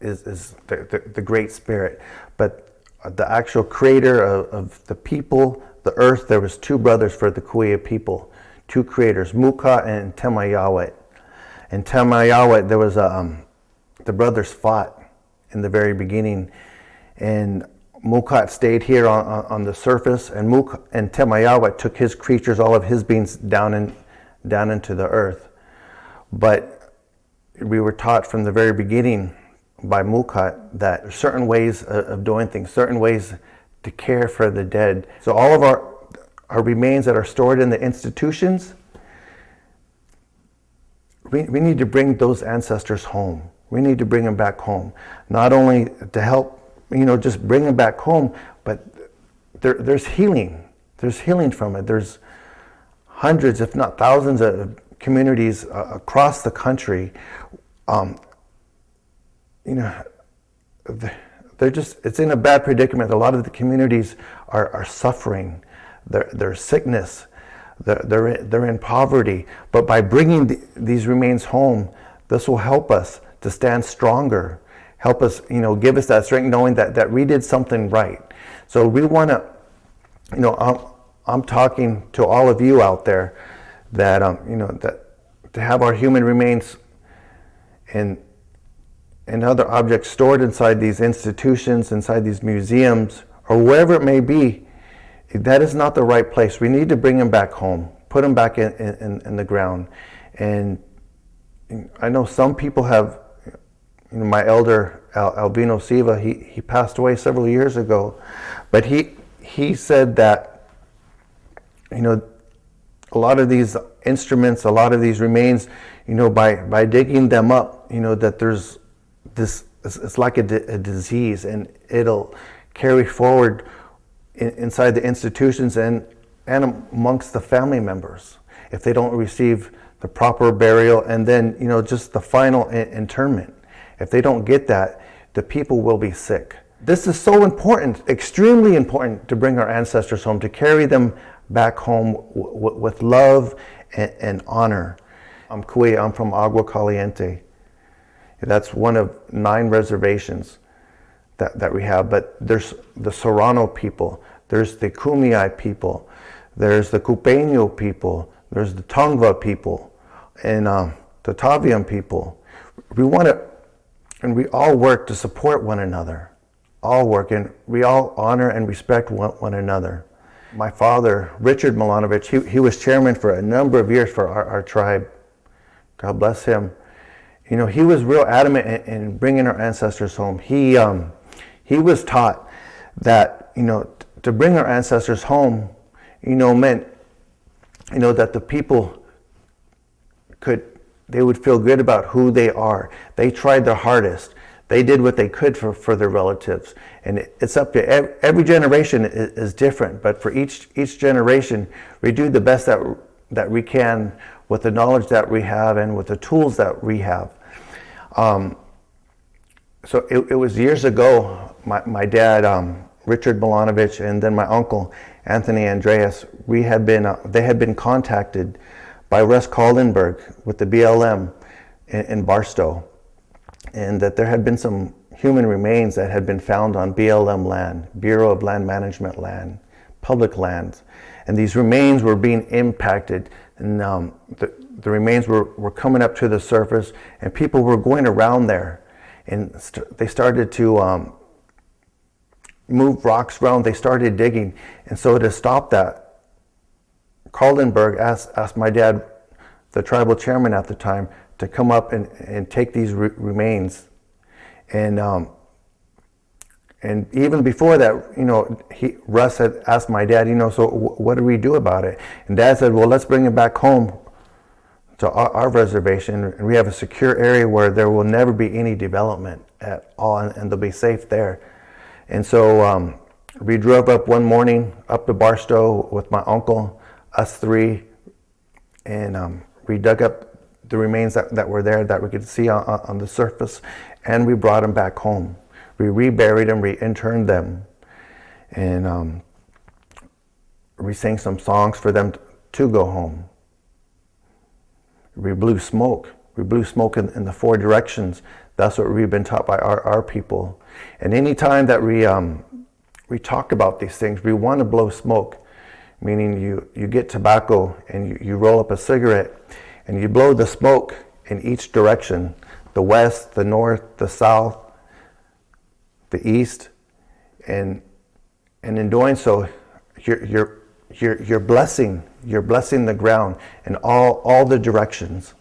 is the Great Spirit. But the actual creator of the people, the earth, there was two brothers for the Cahuilla people, two creators, Muka and Temayawet. And Temayawet, there was the brothers fought in the very beginning, and Mukat stayed here on the surface, and Temayawet took his creatures, all of his beings, down into the earth. But we were taught from the very beginning by Mukat that there's certain ways of doing things, certain ways to care for the dead. So all of our remains that are stored in the institutions, we need to bring those ancestors home. We need to bring them back home. Not only to help, just bring them back home, but there's healing. There's healing from it. There's hundreds, if not thousands, of communities across the country. It's in a bad predicament. A lot of the communities are suffering. There's sickness. They're in poverty. But by bringing these remains home, this will help us to stand stronger. Help us, give us that strength, knowing that we did something right. So we want to, I'm talking to all of you out there that, that to have our human remains and other objects stored inside these institutions, inside these museums, or wherever it may be, that is not the right place. We need to bring them back home, put them back in the ground. And I know some people have, my elder Albino Siva, he passed away several years ago, but he said that, a lot of these instruments, a lot of these remains, by digging them up, that there's this, it's like a disease, and it'll carry forward inside the institutions and amongst the family members if they don't receive the proper burial, and then just the final interment. If they don't get that, the people will be sick. This is so important, extremely important, to bring our ancestors home, to carry them back home with love and honor. I'm Cahuilla, I'm from Agua, Caliente. That's one of 9 reservations that we have, but there's the Serrano people, there's the Kumeyaay people, there's the Cupeño people, there's the Tongva people, and the Tavian people. We want to, and we all work to support one another, all work, and we all honor and respect one another. My father, Richard Milanovich, he was chairman for a number of years for our tribe. God bless him. He was real adamant in bringing our ancestors home. He was taught that, to bring our ancestors home, meant, that the people they would feel good about who they are. They tried their hardest. They did what they could for their relatives. And it's up to every generation is different, but for each generation, we do the best that we can with the knowledge that we have and with the tools that we have. So it was years ago, my dad, Richard Milanovich, and then my uncle, Anthony Andreas, they had been contacted by Russ Kaldenberg with the BLM in Barstow, and that there had been some human remains that had been found on BLM land, Bureau of Land Management land, public lands. And these remains were being impacted, and the remains were coming up to the surface, and people were going around there, and they started to move rocks around. They started digging, and so to stop that, Kaldenberg asked my dad, the tribal chairman at the time, to come up and take these remains. And even before that, Russ had asked my dad, so what do we do about it? And Dad said, well, let's bring it back home to our reservation, and we have a secure area where there will never be any development at all, and they'll be safe there. And so we drove up one morning up to Barstow with my uncle, us 3, and we dug up the remains that were there that we could see on the surface, and we brought them back home. We reburied them, re-interned them, and we sang some songs for them to go home. We blew smoke. We blew smoke in the 4 directions That's what we've been taught by our people. And anytime that we talk about these things, we want to blow smoke, meaning you get tobacco and you roll up a cigarette and you blow the smoke in each direction, the west, the north, the south, the east, and in doing so, you're blessing the ground in all the directions.